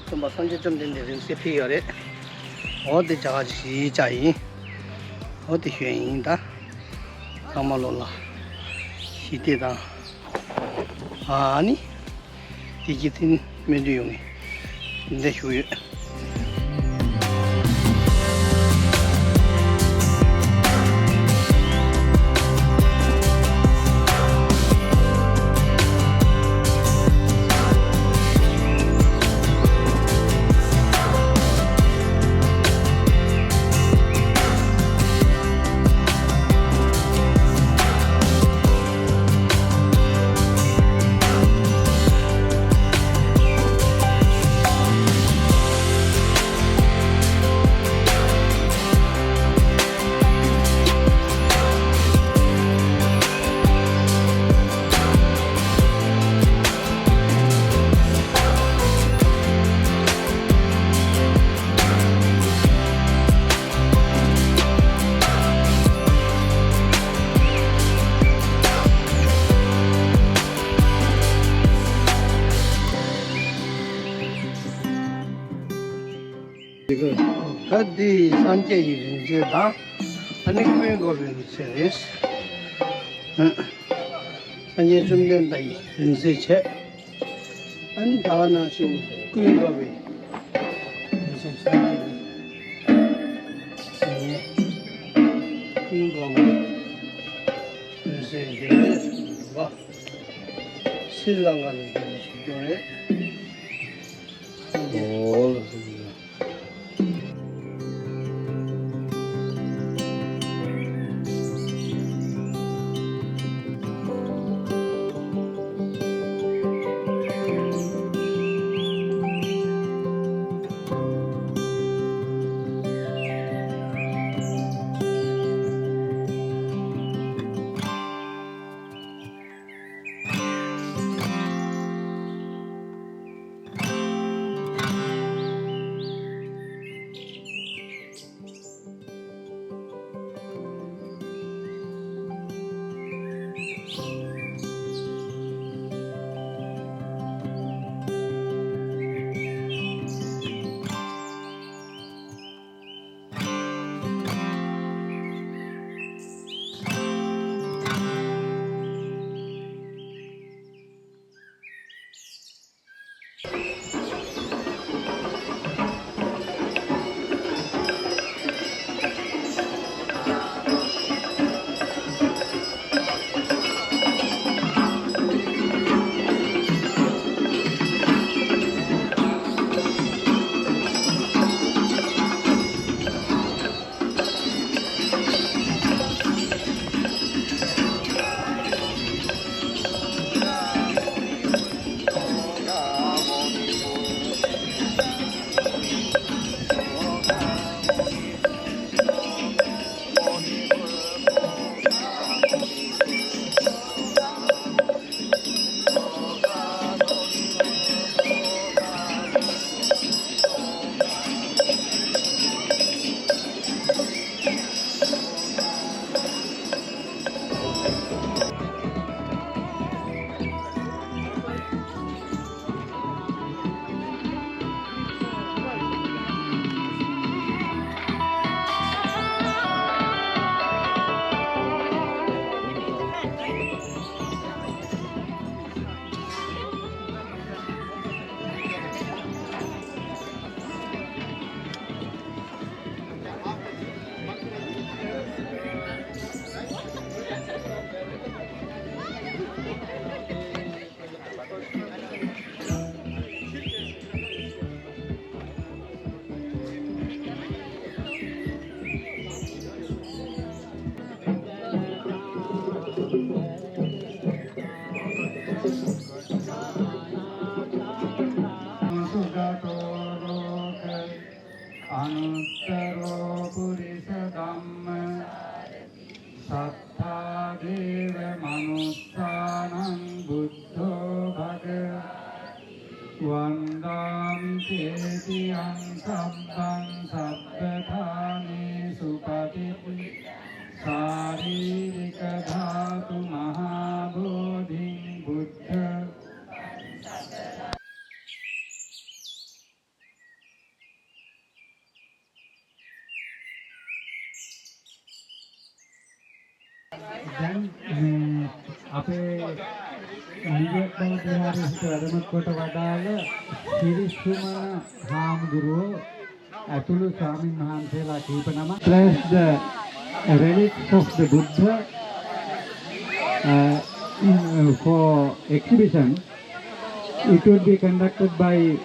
좀 선제점 된 데는 세피열에 어디 자가지 자이 어디原因的 아마로라 시대다 아니 디지털 메디용이 근데 휴유 이거 어디 산재지 이제 다 아니 그런 거는 있어요. 산재 좀 된다 이 인쇄체 안 다나시 그런 거왜 무슨 산재 그런 거 인쇄체 봐 신랑 가는 게 오 අනුත්තරෝ පුරිස ධම්ම සත්තා දේව මනුස්සානං බුද්ධෝ භග වන්දාමි තේතියං සම්බං සබ්බථානේසු පටිච්ච ශාරීරික ධාතු මහා බෝධිං බුද්ධ අපේ නිවෙත් බව විහාරයේ සිට වැඩම කොට වදාළ සිරිසුමන හාමුදුරුවෝ ඇතුළු ස්වාමීන් වහන්සේලා කීප නමක් place the relics of the Buddha for exhibition. It will be conducted by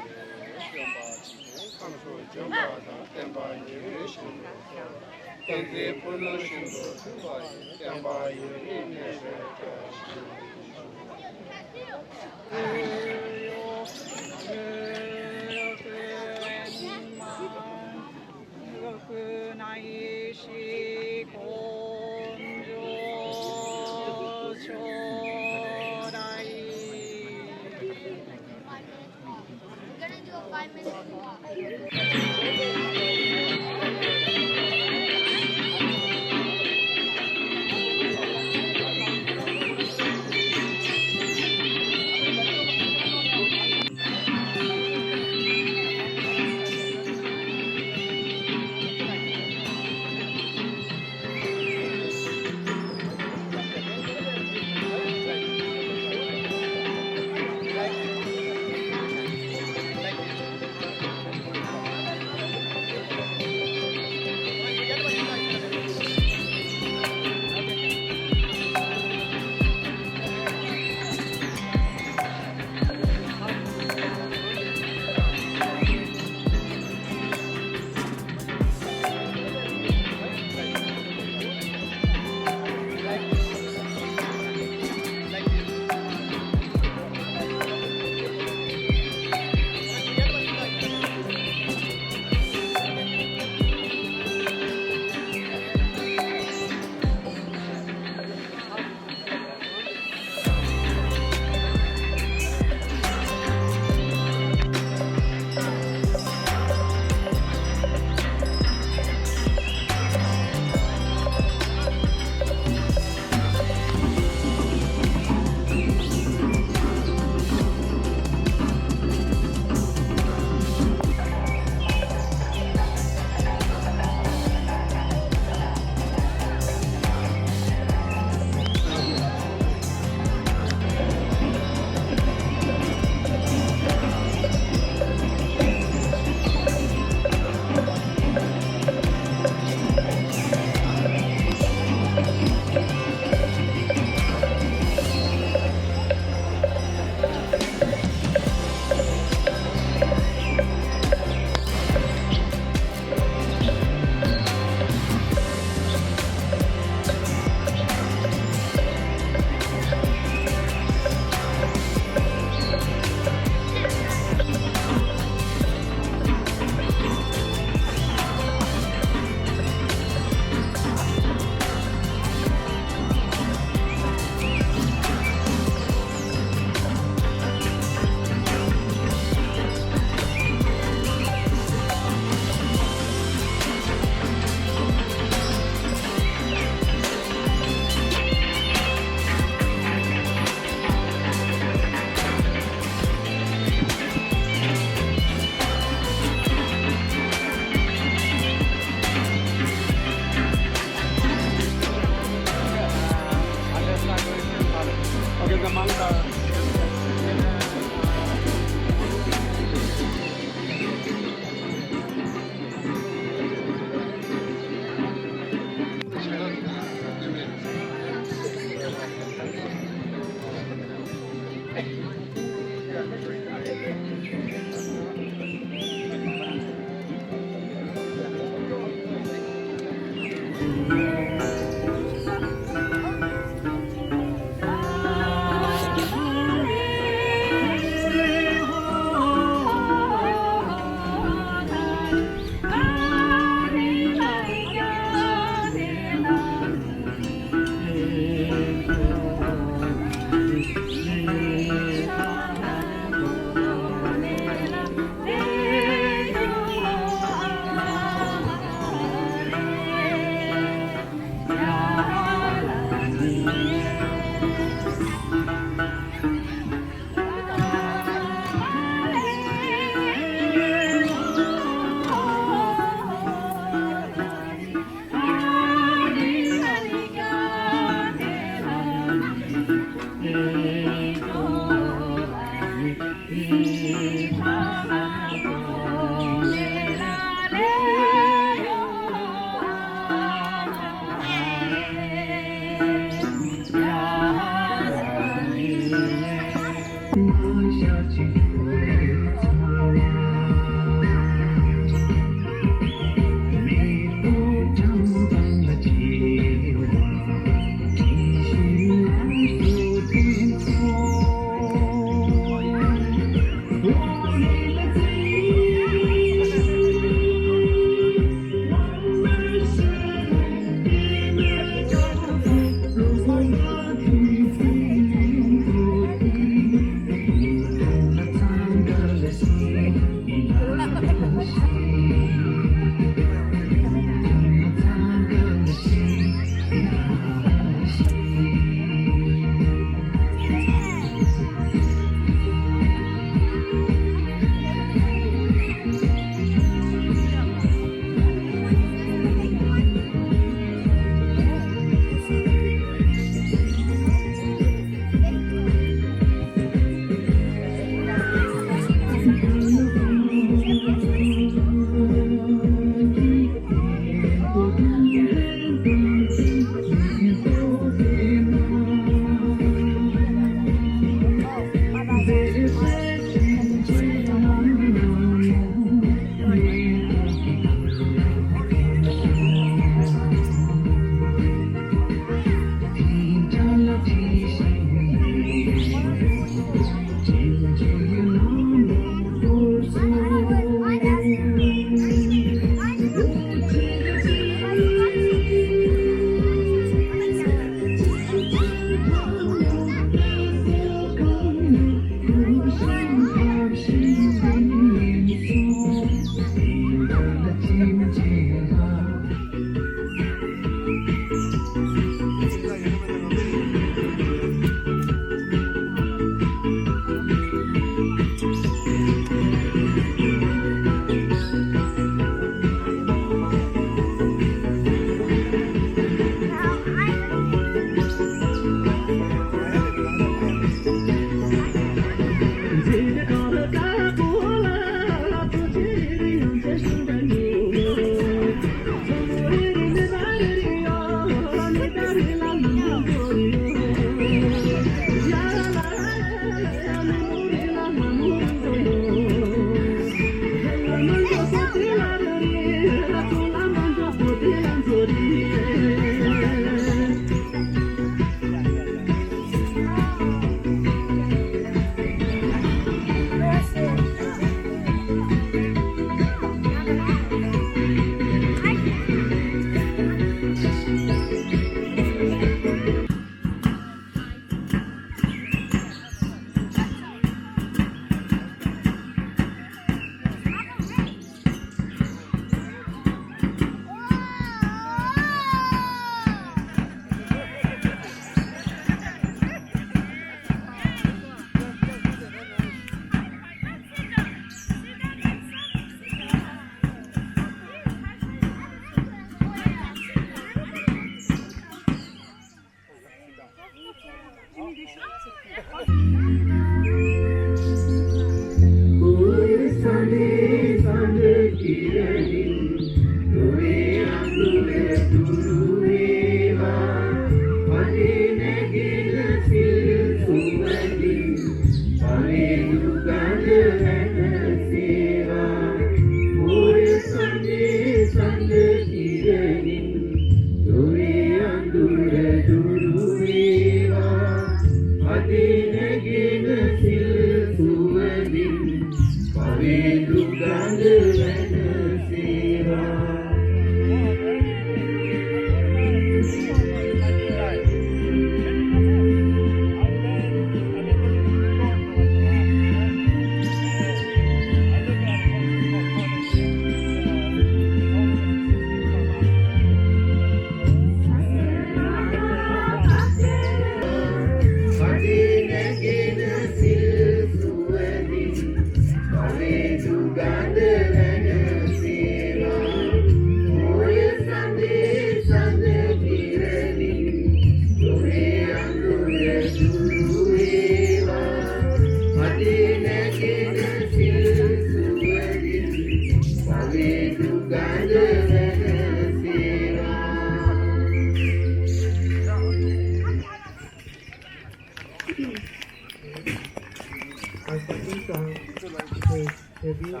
Our second song is tribute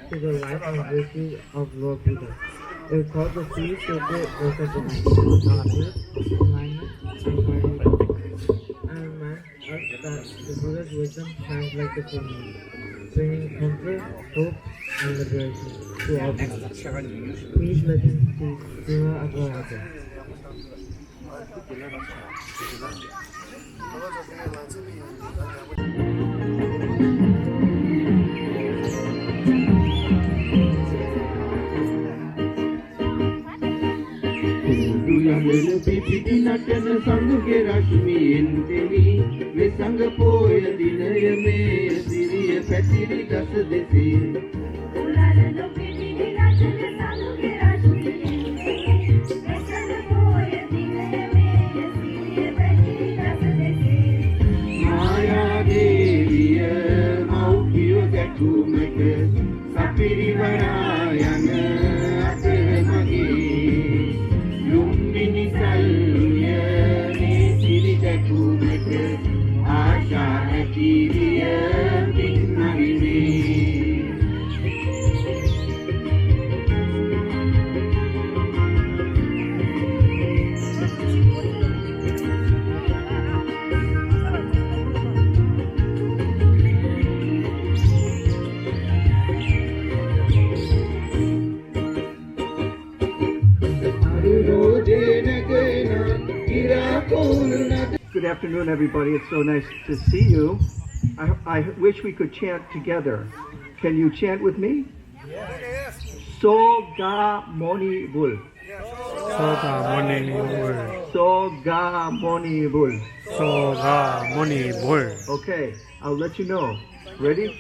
to the life and virtue of Lord Buddha. It is called the Three Sacred Works of the Mind: truth, alignment, and harmony. And reminds us that the Buddha's wisdom shines like the full moon, bringing comfort, hope, and liberation to all people. Please listen to Sura Advaita. යමන පිපිති නටන සංගගේ රශ්මියෙන් දෙවි මේ සංග පෝය දිනය මේ සිරිය පැතිරි ගස දෙසේ උලලන පිපිති නටන සංගගේ රශ්මියෙන් දෙවි මේ සංග පෝය දිනය මේ සිරිය පැතිරි ගස දෙසේ මායා දේවිය මෞපිය දැකුමට සපිරිවරා යන අතර මගේ Lumbini salya ni siri dakumat asha akiriya binmarine Good afternoon, everybody. It's so nice to see you. I wish we could chant together. Can you chant with me? Yes. So ga moni bul. 소가 모니 물, So ga moni bul. 소가 모니 물. Okay, I'll let you know. Ready?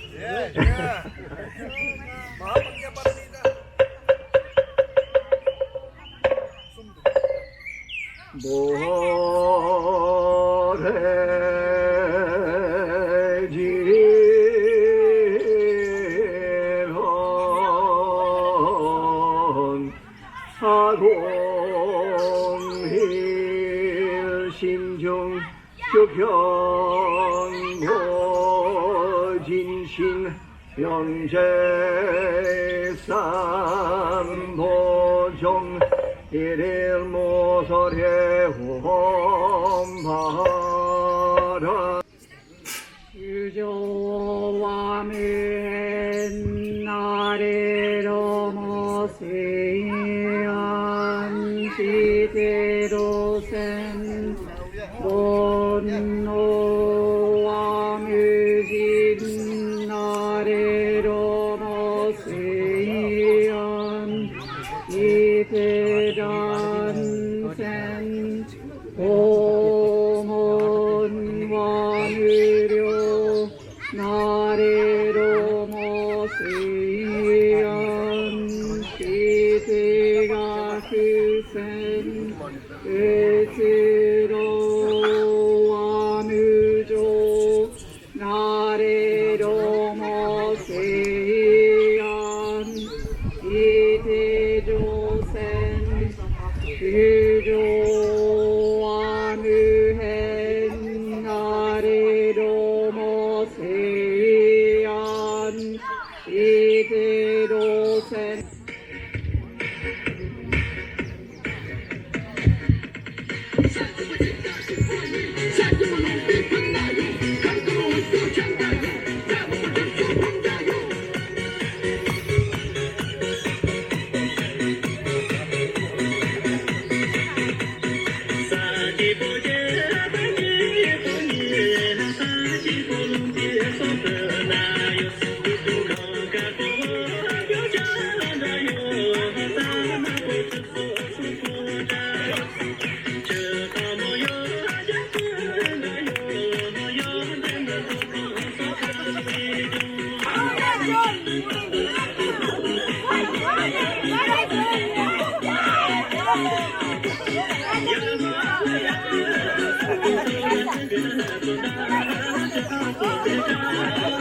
하공힐 신중 주경고 진신 연재삼보종 일일 모서례 홈바라 유조와멘 나래로 모세안 시대로센 본노와뮤진 나래로 모세안 이대단센 오몬와뮤료 나래로 모세안 시대가 그센 으스로와뮤조 나래로 모세안 이대조센 유조와뮤헨 나래로 모세안 이대로센 Yeah.